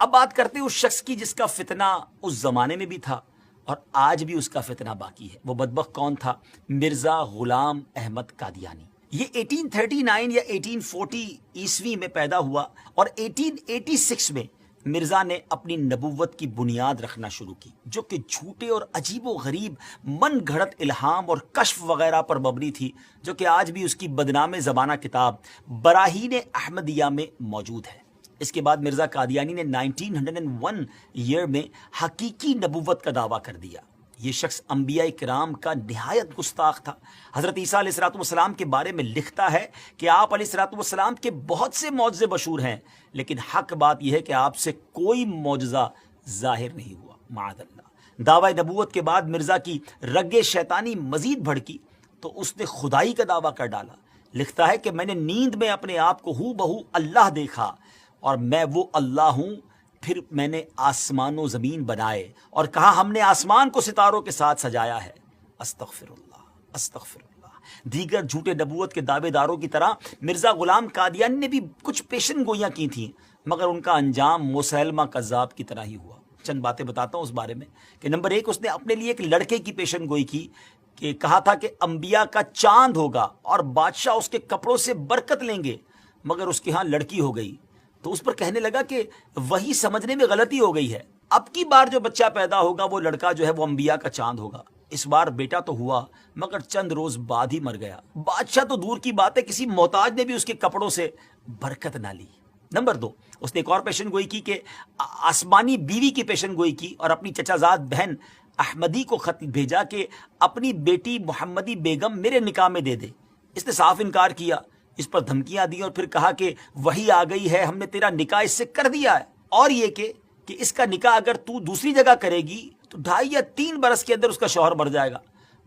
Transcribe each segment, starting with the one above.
اب بات کرتے ہیں اس شخص کی جس کا فتنہ اس زمانے میں بھی تھا اور آج بھی اس کا فتنہ باقی ہے. وہ بدبخت کون تھا؟ مرزا غلام احمد قادیانی. یہ 1839 یا 1840 عیسوی میں پیدا ہوا اور 1886 میں مرزا نے اپنی نبوت کی بنیاد رکھنا شروع کی، جو کہ جھوٹے اور عجیب و غریب من گھڑت الہام اور کشف وغیرہ پر مبنی تھی، جو کہ آج بھی اس کی بدنام زمانہ کتاب براہین احمدیہ میں موجود ہے. اس کے بعد مرزا قادیانی نے 1901 ایئر میں حقیقی نبوت کا دعویٰ کر دیا. یہ شخص انبیاء کرام کا نہایت گستاخ تھا. حضرت عیسیٰ علیہ السلام کے بارے میں لکھتا ہے کہ آپ علیہ السلام کے بہت سے معجزے مشہور ہیں، لیکن حق بات یہ ہے کہ آپ سے کوئی معجزہ ظاہر نہیں ہوا، معاذ اللہ. دعوی نبوت کے بعد مرزا کی رگ شیطانی مزید بھڑکی تو اس نے خدائی کا دعویٰ کر ڈالا. لکھتا ہے کہ میں نے نیند میں اپنے آپ کو ہو بہو اللہ دیکھا اور میں وہ اللہ ہوں. پھر میں نے آسمان و زمین بنائے اور کہا ہم نے آسمان کو ستاروں کے ساتھ سجایا ہے. استغفر اللہ، استغفر اللہ. دیگر جھوٹے نبوت کے دعوے داروں کی طرح مرزا غلام قادیانی نے بھی کچھ پیشن گوئیاں کی تھیں، مگر ان کا انجام مسیلمہ کذاب کی طرح ہی ہوا. چند باتیں بتاتا ہوں اس بارے میں کہ نمبر 1، اس نے اپنے لیے ایک لڑکے کی پیشن گوئی کی کہ کہا تھا کہ انبیاء کا چاند ہوگا اور بادشاہ اس کے کپڑوں سے برکت لیں گے، مگر اس کے ہاں لڑکی ہو گئی تو اس پر کہنے لگا کہ وہی سمجھنے میں غلطی ہو گئی ہے، اب کی بار جو بچہ پیدا ہوگا وہ لڑکا جو ہے وہ انبیاء کا چاند ہوگا. اس بار بیٹا تو ہوا مگر چند روز بعد ہی مر گیا. بادشاہ تو دور کی بات ہے، کسی محتاج نے بھی اس کے کپڑوں سے برکت نہ لی. نمبر 2، اس نے ایک اور پیشن گوئی کی کہ آسمانی بیوی کی پیشن گوئی کی اور اپنی چچا زاد بہن احمدی کو خط بھیجا کہ اپنی بیٹی محمدی بیگم میرے نکاح میں دے دے. اس نے صاف انکار کیا، اس پر دھمکیاں دی اور پھر کہا کہ وہی آ گئی ہے، ہم نے تیرا نکاح اس سے کر دیا ہے، اور یہ کہ اس کا نکاح اگر تو دوسری جگہ کرے گی تو 2.5 یا 3 برس کے اندر اس کا شوہر مر جائے گا.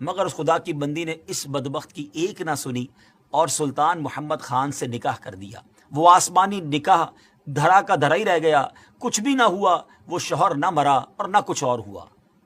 مگر اس خدا کی بندی نے اس بدبخت کی ایک نہ سنی اور سلطان محمد خان سے نکاح کر دیا. وہ آسمانی نکاح دھرا کا دھرا ہی رہ گیا، کچھ بھی نہ ہوا، وہ شوہر نہ مرا اور نہ کچھ اور ہوا.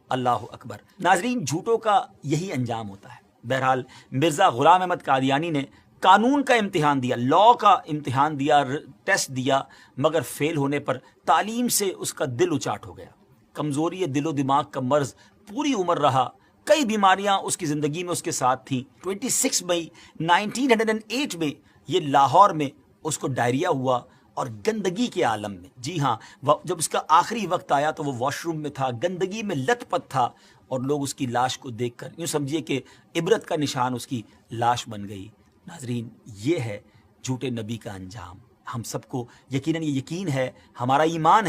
اللہ اکبر. ناظرین، جھوٹوں کا یہی انجام ہوتا ہے. بہرحال مرزا غلام احمد قادیانی نے قانون کا امتحان دیا، لاء کا امتحان دیا، ٹیسٹ دیا، مگر فیل ہونے پر تعلیم سے اس کا دل اچاٹ ہو گیا. کمزوری دل و دماغ کا مرض پوری عمر رہا. کئی بیماریاں اس کی زندگی میں اس کے ساتھ تھیں. 26 مئی 1908 میں یہ لاہور میں اس کو ڈائریا ہوا اور گندگی کے عالم میں. جی ہاں، جب اس کا آخری وقت آیا تو وہ واش روم میں تھا، گندگی میں لت پت تھا، اور لوگ اس کی لاش کو دیکھ کر یوں سمجھیے کہ عبرت کا نشان اس کی لاش بن گئی. ناظرین، یہ ہے جھوٹے نبی کا انجام. ہم سب کو یقیناً یہ یقین ہے، ہمارا ایمان ہے